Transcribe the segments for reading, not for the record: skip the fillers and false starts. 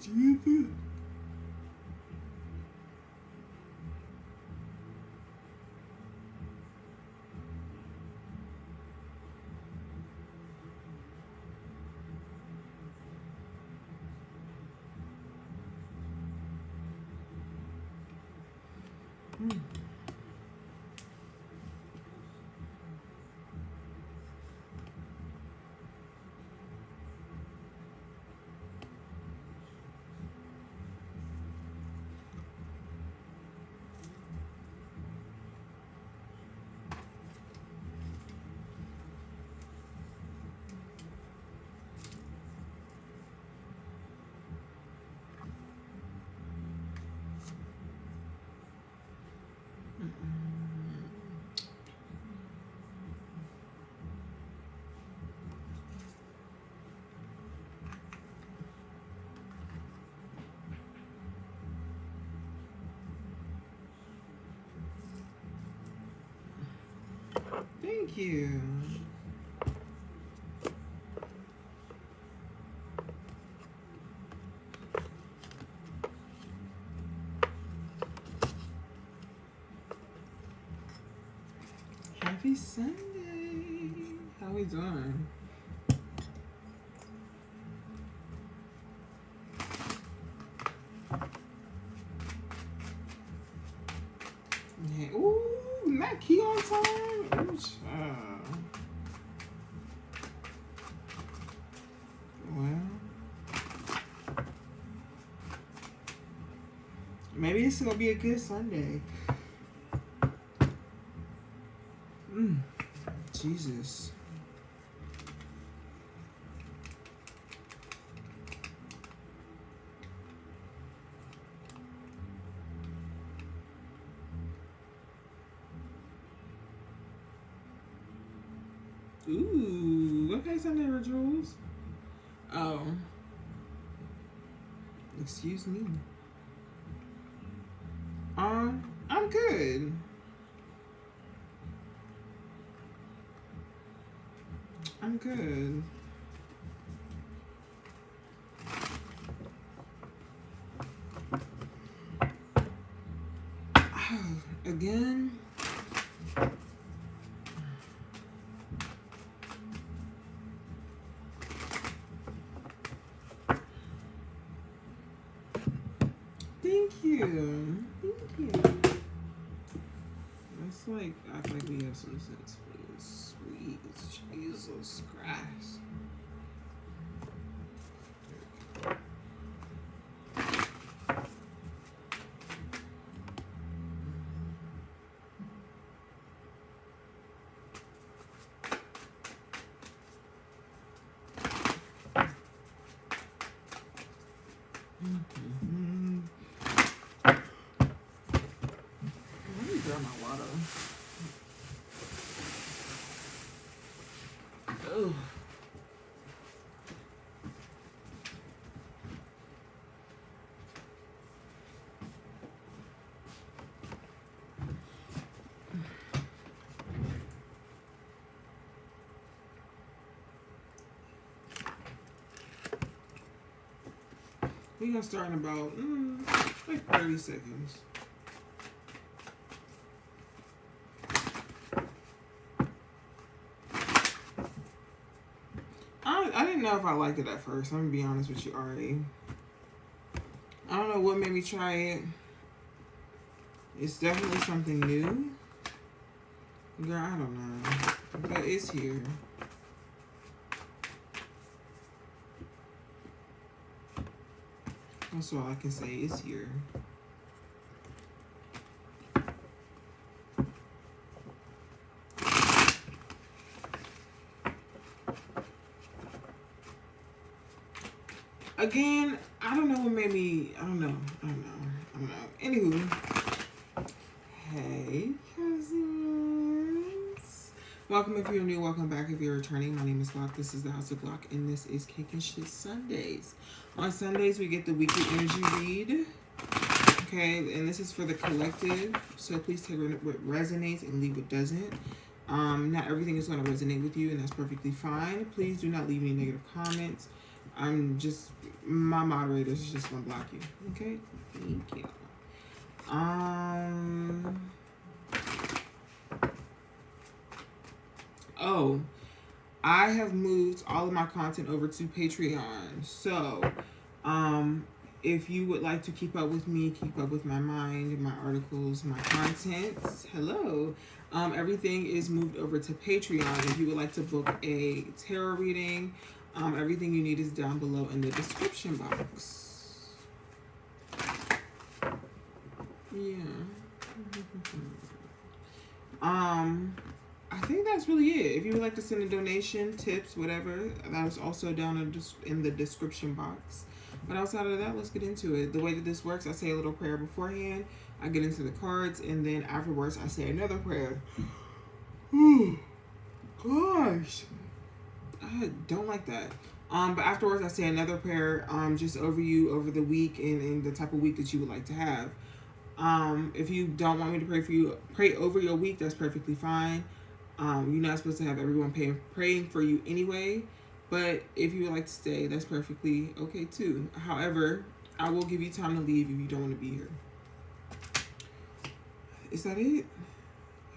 Jesus. Thank you. Happy Sunday. How we doing? Yeah. Ooh, not key on time. Ooh, child. Well, maybe this is gonna be a good Sunday. Jesus. Ooh, okay, Sunday rituals. Oh. Excuse me. I'm good. I'm good. Again? Thank you. Thank you. Let's like act like we have some sense, please. Sweet Jesus Christ. We're gonna start in about like 30 seconds. I didn't know if I liked it at first. I'm gonna be honest with you, Ari. I don't know what made me try it. It's definitely something new. Girl, I don't know. But it's here. That's all I can say. It's here. Again, I don't know what made me. I don't know. Anywho. Hey, cousins. Welcome if you're new. Welcome back if you're returning. My name is Glock. This is the House of Glock, and this is Kickin Sundays. On Sundays, we get the weekly energy read. Okay, and this is for the collective. So please take what resonates and leave what doesn't. Not everything is going to resonate with you, and that's perfectly fine. Please do not leave any negative comments. My moderators is just gonna block you. Okay? Thank you. Oh, I have moved all of my content over to Patreon. So, if you would like to keep up with me, keep up with my mind, my articles, my content, hello. Everything is moved over to Patreon. If you would like to book a tarot reading, everything you need is down below in the description box. Yeah. I think that's really it. If you would like to send a donation, tips, whatever, that is also down in the description box. But outside of that, let's get into it. The way that this works, I say a little prayer beforehand. I get into the cards, and then afterwards, I say another prayer. Gosh. I don't like that. But afterwards, I say another prayer just over you, over the week, and the type of week that you would like to have. If you don't want me to pray for you, pray over your week, that's perfectly fine. You're not supposed to have everyone praying for you anyway. But if you would like to stay, that's perfectly okay too. However, I will give you time to leave if you don't want to be here. Is that it?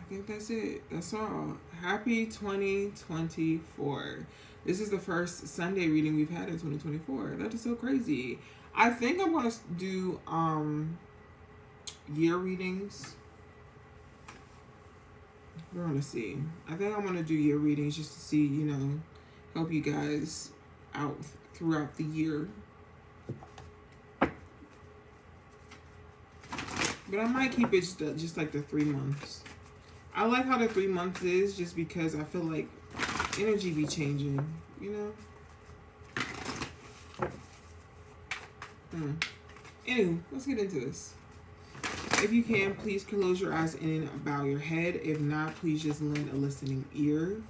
I think that's it. That's all. Happy 2024. This is the first Sunday reading we've had in 2024. That is so crazy. I think I'm going to do year readings. We're going to see. I think I'm going to do year readings just to see, help you guys out throughout the year. But I might keep it just like the 3 months. I like how the 3 months is just because I feel like energy be changing, Anywho, let's get into this. If you can, please close your eyes and bow your head. If not, please just lend a listening ear.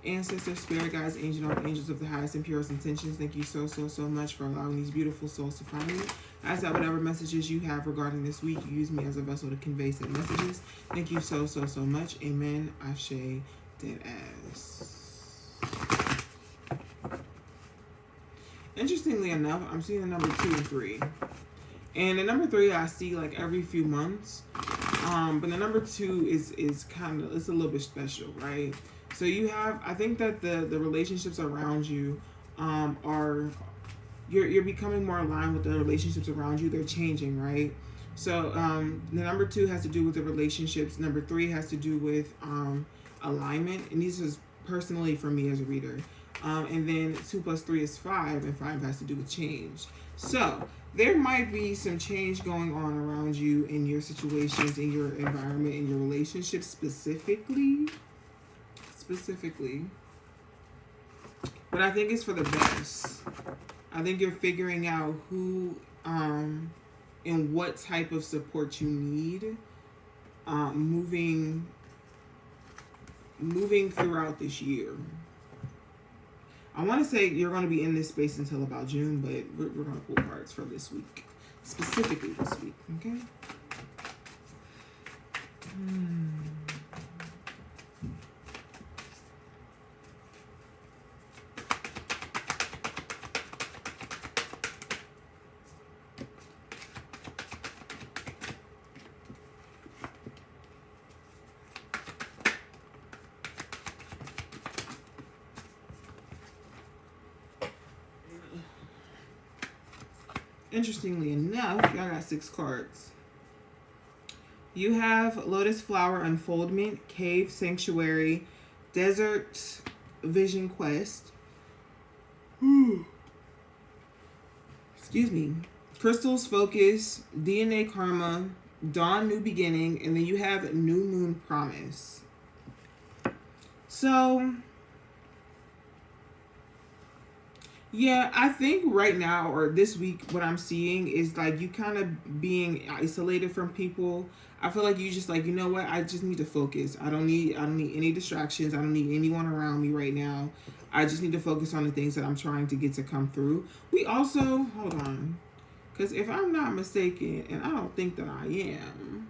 Ancestors, spirit guides, angels of the highest and purest intentions, thank you so much for allowing these beautiful souls to find me. I ask that whatever messages you have regarding this week, you use me as a vessel to convey said messages. Thank you so much. Amen. Ashe, dead ass. Interestingly enough, I'm seeing the number 2 and 3. And the number 3 I see like every few months. But the number 2 is kind of, it's a little bit special, right? So you have, I think that the relationships around you you're becoming more aligned with the relationships around you. They're changing, right? So the number 2 has to do with the relationships. Number 3 has to do with alignment. And this is personally for me as a reader. And then 2 plus 3 is 5, and 5 has to do with change. So there might be some change going on around you in your situations, in your environment, in your relationships specifically. But I think it's for the best. I think you're figuring out who and what type of support you need moving throughout this year. I want to say you're going to be in this space until about June, but we're going to pull cards for this week. Specifically this week, okay? Interestingly enough, y'all got 6 cards. You have Lotus Flower Unfoldment, Cave Sanctuary, Desert Vision Quest. Excuse me. Crystals Focus, DNA Karma, Dawn New Beginning, and then you have New Moon Promise. So yeah, I think right now or this week what I'm seeing is like you kind of being isolated from people. I feel like you just like, you know what? I just need to focus. I don't need any distractions. I don't need anyone around me right now. I just need to focus on the things that I'm trying to get to come through. We also, hold on. Because if I'm not mistaken, and I don't think that I am,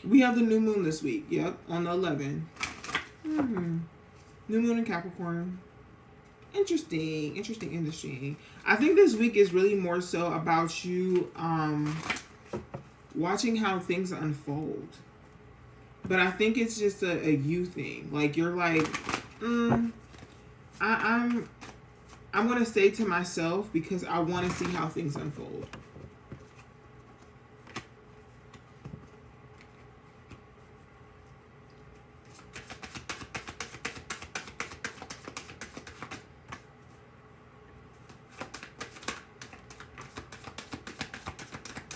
we have the new moon this week. Yep, on the 11th. New moon in Capricorn. Interesting, interesting, interesting. I think this week is really more so about you watching how things unfold. But I think it's just a you thing. Like you're like, I'm gonna stay to myself because I want to see how things unfold.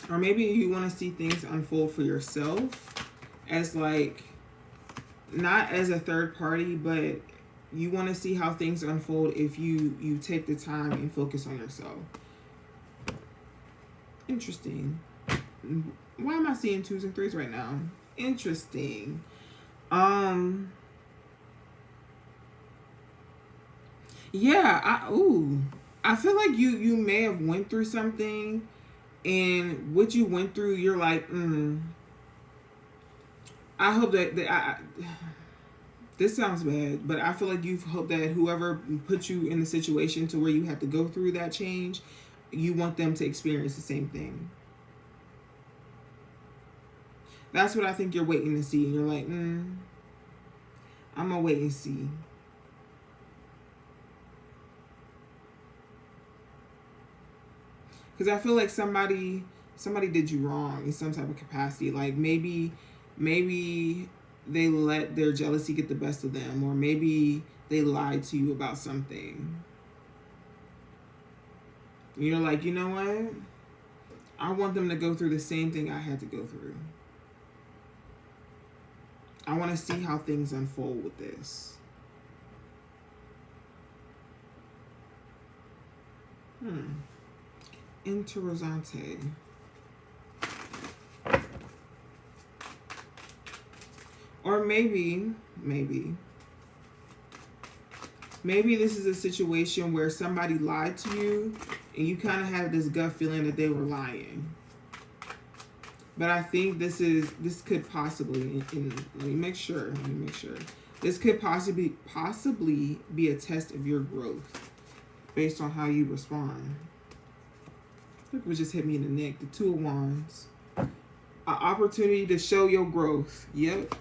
Or maybe you want to see things unfold for yourself as like, not as a third party, but you want to see how things unfold if you take the time and focus on yourself. Interesting. Why am I seeing 2s and 3s right now? Interesting. Yeah, I feel like you may have went through something, and what you went through, you're like, I hope that this sounds bad, but I feel like you've hoped that whoever put you in the situation to where you have to go through that change, you want them to experience the same thing. That's what I think you're waiting to see. You're like, I'm gonna wait and see. Because I feel like somebody did you wrong in some type of capacity. Like maybe they let their jealousy get the best of them, or maybe they lied to you about something. You're like, you know what? I want them to go through the same thing I had to go through. I want to see how things unfold with this. Interessante. Or maybe this is a situation where somebody lied to you and you kind of have this gut feeling that they were lying. But I think this could possibly, let me make sure. This could possibly be a test of your growth based on how you respond. Look what just hit me in the neck, the 2 of Wands. An opportunity to show your growth. Yep.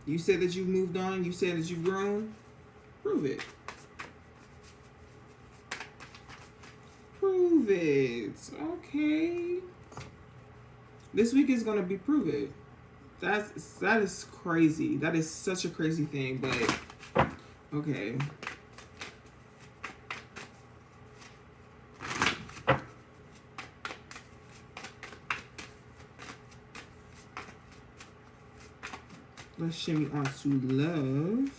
You said that you've moved on. You said that you've grown. Prove it. Prove it. Okay. This week is going to be prove it. That is crazy. That is such a crazy thing, but okay. Let's shimmy on to love,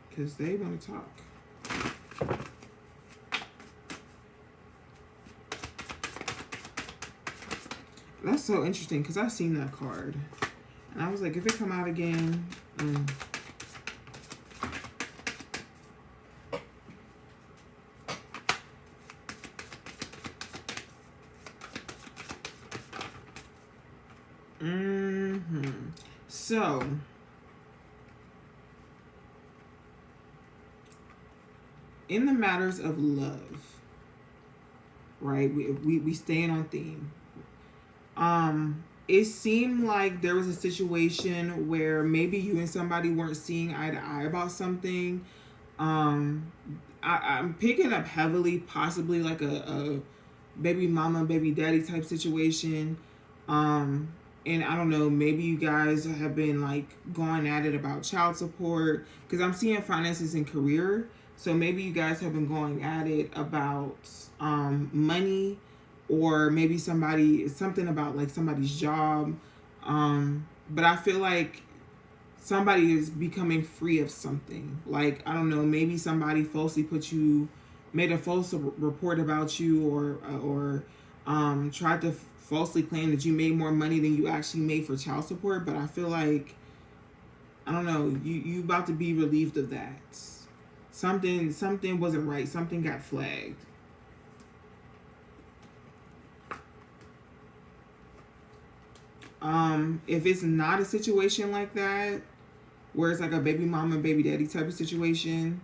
because they want to talk. That's so interesting, because I seen that card. And I was like, if it come out again... So, in the matters of love, right? We staying on theme. It seemed like there was a situation where maybe you and somebody weren't seeing eye to eye about something. I'm picking up heavily, possibly like a baby mama, baby daddy type situation. And I don't know, maybe you guys have been like going at it about child support, because I'm seeing finances and career. So maybe you guys have been going at it about money, or maybe something about like somebody's job. But I feel like somebody is becoming free of something. Like, I don't know, maybe somebody falsely made a false report about you, or tried to falsely claim that you made more money than you actually made for child support. But I feel like, I don't know, you about to be relieved of that. Something wasn't right. Something got flagged. If it's not a situation like that, where it's like a baby mama, baby daddy type of situation,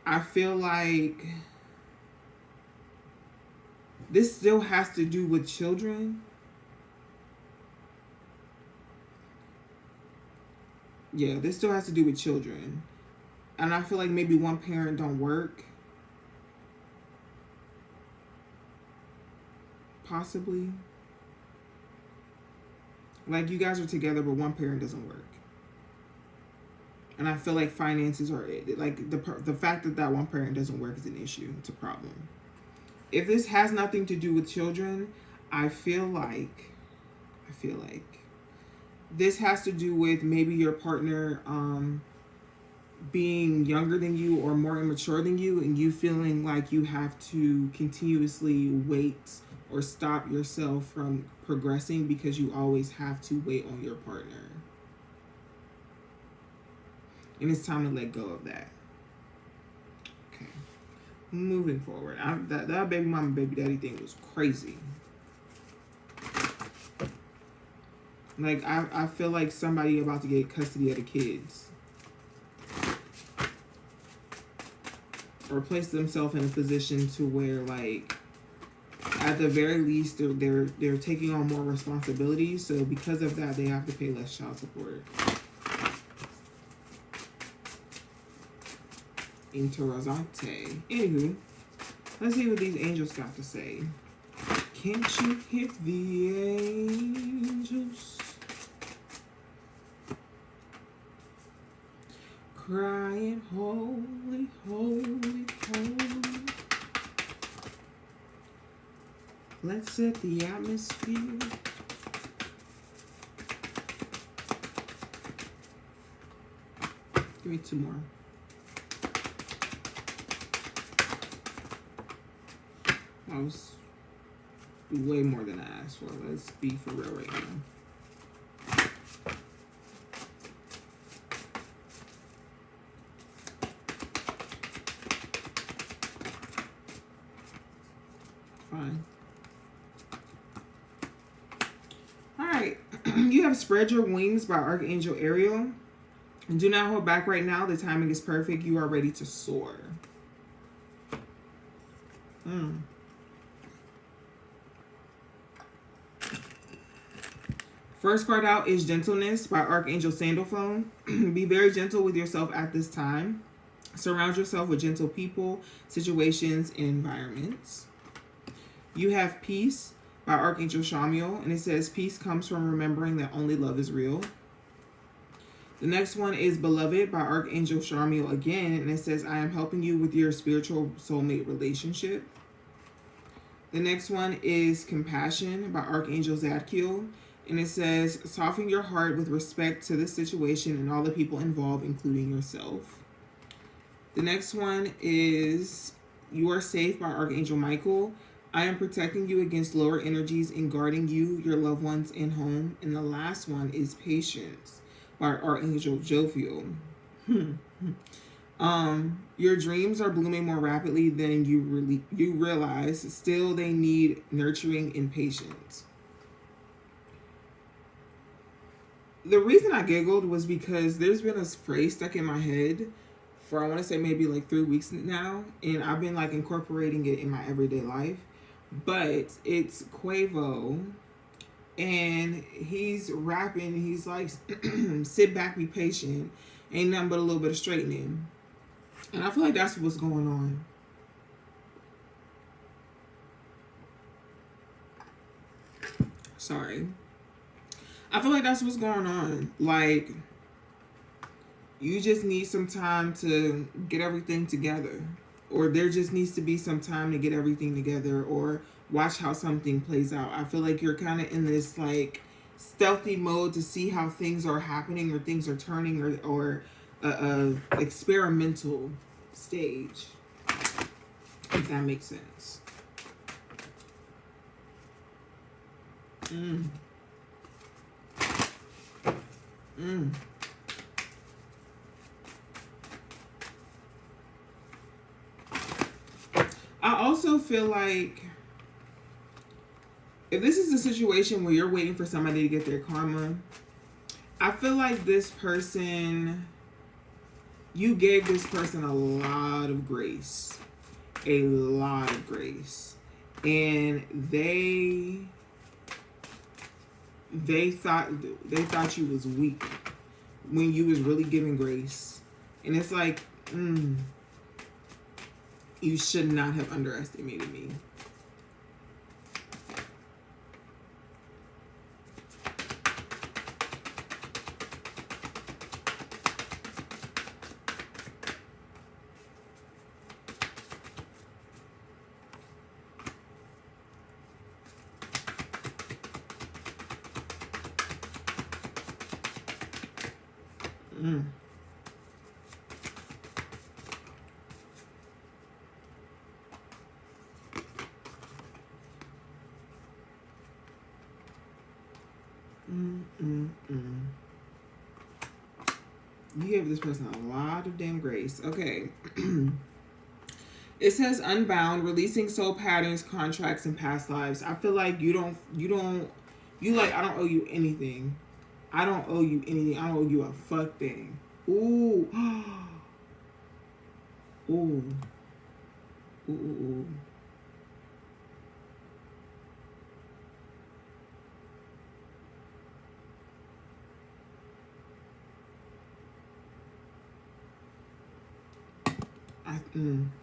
I feel like this still has to do with children. Yeah, this still has to do with children. And I feel like maybe one parent don't work. Possibly. Like, you guys are together, but one parent doesn't work. And I feel like finances are it. Like, the fact that that one parent doesn't work is an issue. It's a problem. If this has nothing to do with children, I feel like this has to do with maybe your partner being younger than you or more immature than you, and you feeling like you have to continuously wait or stop yourself from progressing because you always have to wait on your partner. And it's time to let go of that. Okay. Moving forward. That baby mama, baby daddy thing was crazy. Like, I feel like somebody about to get custody of the kids. Or place themselves in a position to where, like, at the very least, they're taking on more responsibilities. So because of that, they have to pay less child support. Interessante. Anywho, let's see what these angels got to say. Can't you hear the angels crying, holy, holy, holy? Let's set the atmosphere. Give me two more. That was way more than I asked for. Let's be for real right now. Fine. Alright. You have Spread Your Wings by Archangel Ariel. And do not hold back right now. The timing is perfect. You are ready to soar. First card out is Gentleness by Archangel Sandalphone. Be very gentle with yourself at this time. Surround yourself with gentle people, situations, and environments. You have Peace by Archangel Shamiel, and it says, peace comes from remembering that only love is real. The next one is Beloved by Archangel Shamiel again, and it says, I am helping you with your spiritual soulmate relationship. The next one is Compassion by Archangel Zadkiel, and it says, soften your heart with respect to the situation and all the people involved, including yourself. The next one is You Are Safe by Archangel Michael. I am protecting you against lower energies and guarding you, your loved ones, and home. And the last one is Patience by Archangel Jophiel. Your dreams are blooming more rapidly than you realize. Still, they need nurturing and patience. The reason I giggled was because there's been a phrase stuck in my head for, I want to say, maybe like 3 weeks now. And I've been like incorporating it in my everyday life. But it's Quavo. And he's rapping. He's like, sit back, be patient. Ain't nothing but a little bit of straightening. And I feel like that's what's going on. Sorry. I feel like that's what's going on. Like, you just need some time to get everything together. Or there just needs to be some time to get everything together. Or watch how something plays out. I feel like you're kind of in this, like, stealthy mode to see how things are happening or things are turning or experimental stage. If that makes sense. I also feel like if this is a situation where you're waiting for somebody to get their karma, I feel like this person, you gave this person a lot of grace. A lot of grace. And they thought you was weak when you was really giving grace. And it's like, you should not have underestimated me. You gave this person a lot of damn grace. Okay. It says unbound, releasing soul patterns, contracts, and past lives. I feel like you like, I don't owe you anything. I don't owe you anything. I don't owe you a fuck thing. Ooh. Ooh. Ooh, ooh, ooh.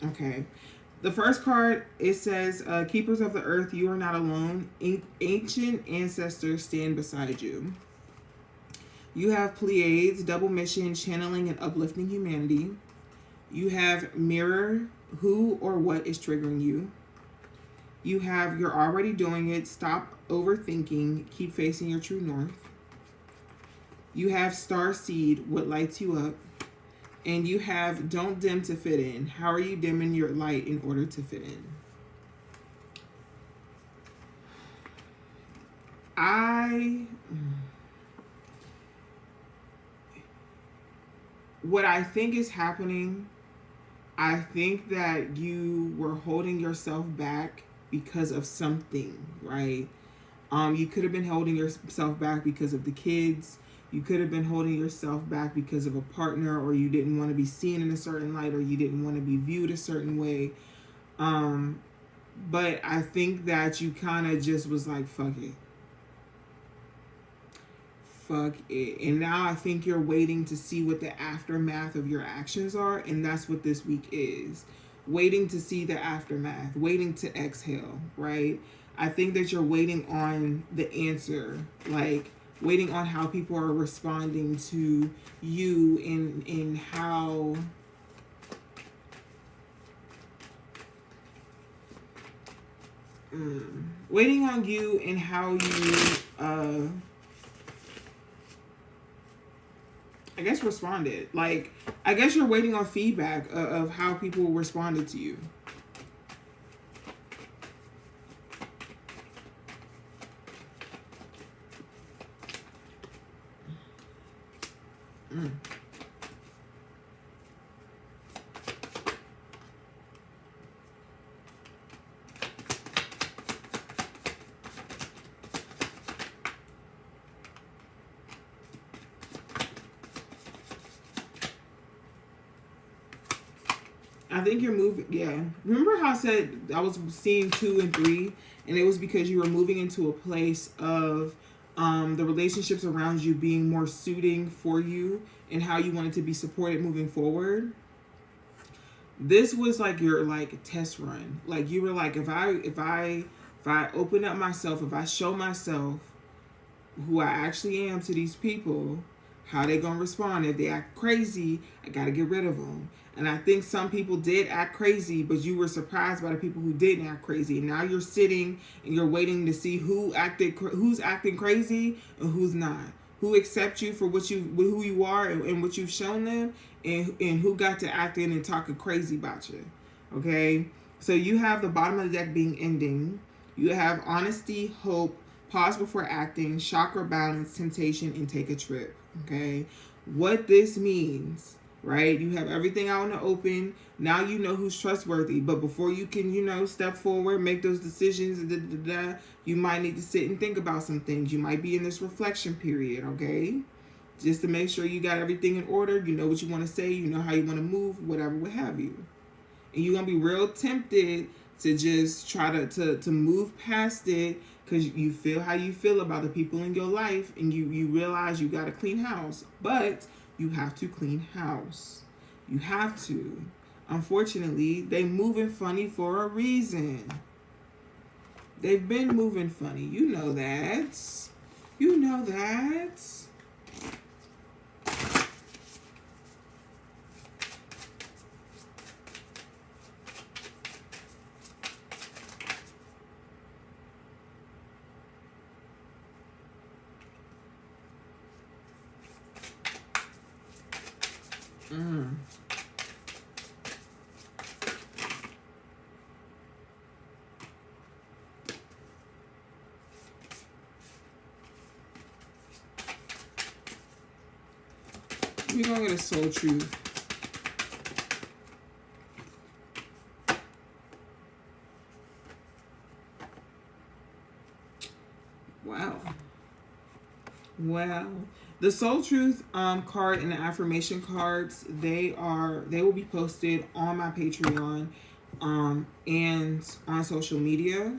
Okay. The first card, it says, Keepers of the Earth, you are not alone. Ancient ancestors stand beside you. You have Pleiades, double mission, channeling and uplifting humanity. You have Mirror, who or what is triggering you. You have You're already doing it, stop overthinking, keep facing your true north. You have Star Seed, what lights you up. And you have Don't dim to fit in. How are you dimming your light in order to fit in? What I think is happening, I think that you were holding yourself back because of something, right? You could have been holding yourself back because of the kids. You could have been holding yourself back because of a partner, or you didn't want to be seen in a certain light, or you didn't want to be viewed a certain way. But I think that you kind of just was like, fuck it. Fuck it. And now I think you're waiting to see what the aftermath of your actions are. And that's what this week is. Waiting to see the aftermath. Waiting to exhale, right? I think that you're waiting on the answer. Like, waiting on how people are responding to you in how waiting on you and how you I guess responded. Like, I guess you're waiting on feedback of how people responded to you. I think you're moving, yeah. Remember how I said I was seeing 2 and 3, and it was because you were moving into a place of the relationships around you being more suiting for you and how you wanted to be supported moving forward. This was like your like test run. Like, you were like, if I open up myself, if I show myself who I actually am to these people, how they gonna respond? If they act crazy, I gotta get rid of them. And I think some people did act crazy, but you were surprised by the people who didn't act crazy. And now you're sitting and you're waiting to see who's acting crazy and who's not. Who accepts you for who you are and what you've shown them, and who got to acting and talking crazy about you. Okay? So you have the bottom of the deck being ending. You have honesty, hope, pause before acting, chakra balance, temptation, and take a trip. Okay? What this means right? You have everything out in the open. Now you know who's trustworthy. But before you can, step forward, make those decisions, you might need to sit and think about some things. You might be in this reflection period, okay? Just to make sure you got everything in order. You know what you want to say. You know how you want to move, whatever, what have you. And you're going to be real tempted to just try to move past it because you feel how you feel about the people in your life, and you realize you got to clean house. But you have to clean house. You have to. Unfortunately, they moving funny for a reason. They've been moving funny. You know that. You know that. We're going to get a soul truth. Wow. Well, the soul truth card and the affirmation cards, they will be posted on my Patreon and on social media.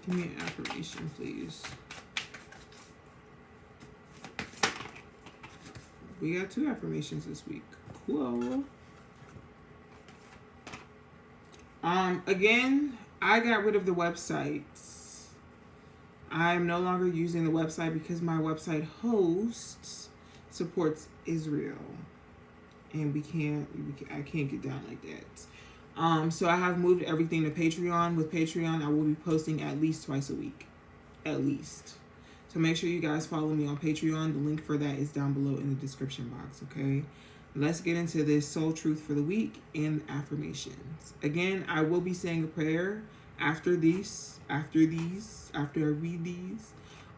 Give me an affirmation, please. We got 2 affirmations this week. Cool. Again, I got rid of the websites. I'm no longer using the website because my website host supports Israel, and I can't get down like that. So I have moved everything to Patreon. With Patreon, I will be posting at least twice a week. At least. So make sure you guys follow me on Patreon. The link for that is down below in the description box, okay? Let's get into this soul truth for the week and affirmations. Again, I will be saying a prayer after I read these.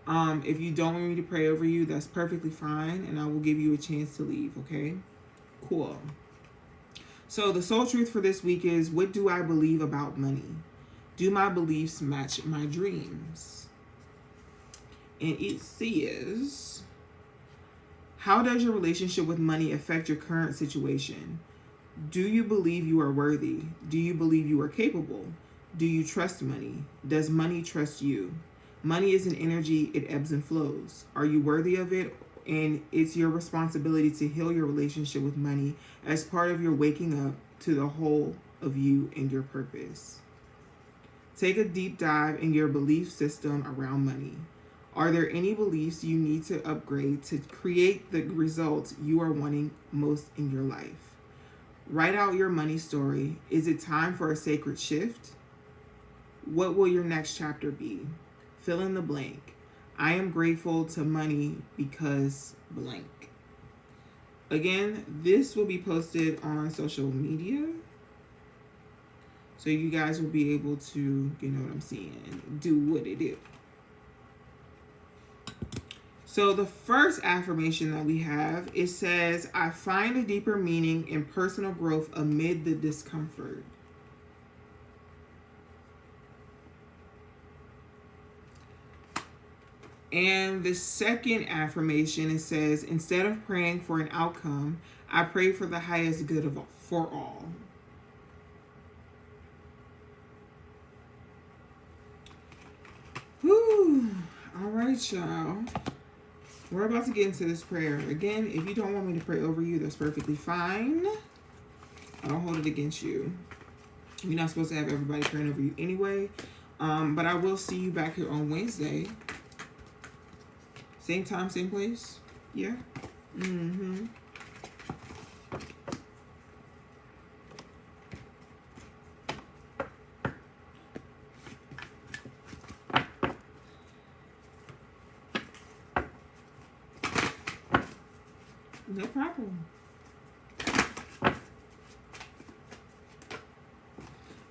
If you don't want me to pray over you, that's perfectly fine, and I will give you a chance to leave, okay? Cool. So the soul truth for this week is, what do I believe about money? Do my beliefs match my dreams? And it says, how does your relationship with money affect your current situation? Do you believe you are worthy? Do you believe you are capable? Do you trust money? Does money trust you? Money is an energy, it ebbs and flows. Are you worthy of it? And it's your responsibility to heal your relationship with money as part of your waking up to the whole of you and your purpose. Take a deep dive in your belief system around money. Are there any beliefs you need to upgrade to create the results you are wanting most in your life? Write out your money story. Is it time for a sacred shift? What will your next chapter be? Fill in the blank. I am grateful to money because blank. Again, this will be posted on social media, so you guys will be able to, you know what I'm saying, do what it is. So the first affirmation that we have, it says, I find a deeper meaning in personal growth amid the discomfort. And the second affirmation, it says, instead of praying for an outcome, I pray for the highest good for all. Whew. All right, y'all. We're about to get into this prayer. Again, if you don't want me to pray over you, that's perfectly fine. I don't hold it against you. You're not supposed to have everybody praying over you anyway. But I will see you back here on Wednesday. Same time, same place. Yeah? Mm-hmm. No problem.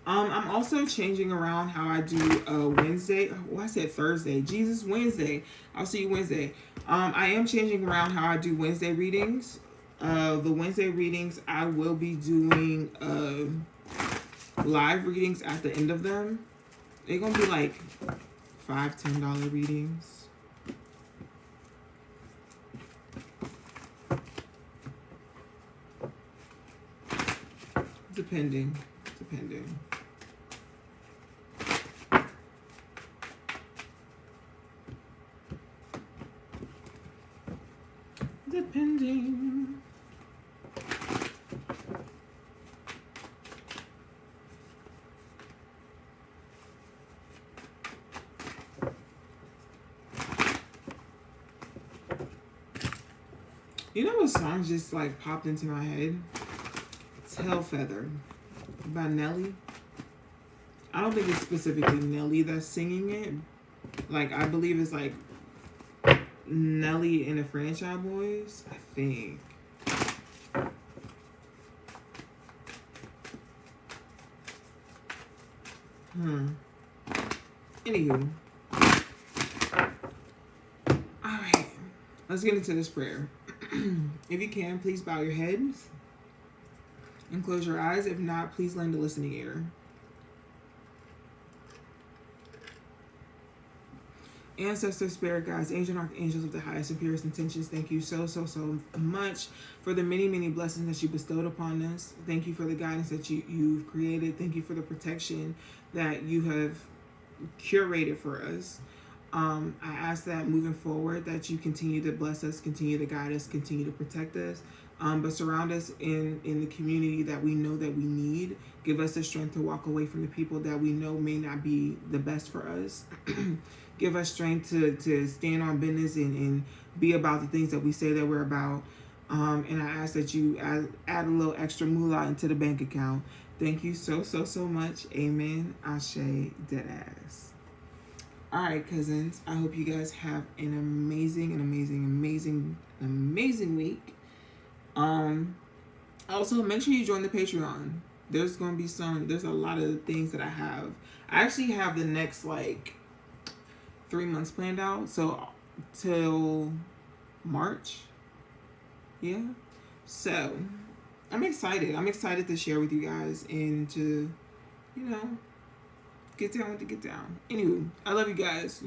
I'm also changing around how I do Wednesday. Well, I said Thursday. Jesus, Wednesday. I'll see you Wednesday. I am changing around how I do Wednesday readings. The Wednesday readings, I will be doing live readings at the end of them. They're gonna be like $5-10 readings. Depending. You know what song just like popped into my head? Tail Feather by Nelly. I don't think it's specifically Nelly that's singing it. Like, I believe it's like Nelly and the Franchise Boys, I think. Anywho. Alright. Let's get into this prayer. If you can, please bow your heads and close your eyes. If not, please lend a listening ear. Ancestors, spirit guides, angel and archangels of the highest and purest intentions, thank you so much for the many blessings that you bestowed upon us. Thank you for the guidance that you've created. Thank you for the protection that you have curated for us. I ask that moving forward that you continue to bless us, continue to guide us, continue to protect us, but surround us in the community that we know that we need. Give us the strength to walk away from the people that we know may not be the best for us. Give us strength to stand on business and be about the things that we say that we're about. And I ask that you add a little extra moolah into the bank account. Thank you so much. Amen. Ashe, deadass. All right, cousins. I hope you guys have an amazing week. Also, make sure you join the Patreon. There's a lot of things that I have. I actually have the next like 3 months planned out. So till March. Yeah. So I'm excited. I'm excited to share with you guys and to, get down with the get down. Anyway, I love you guys.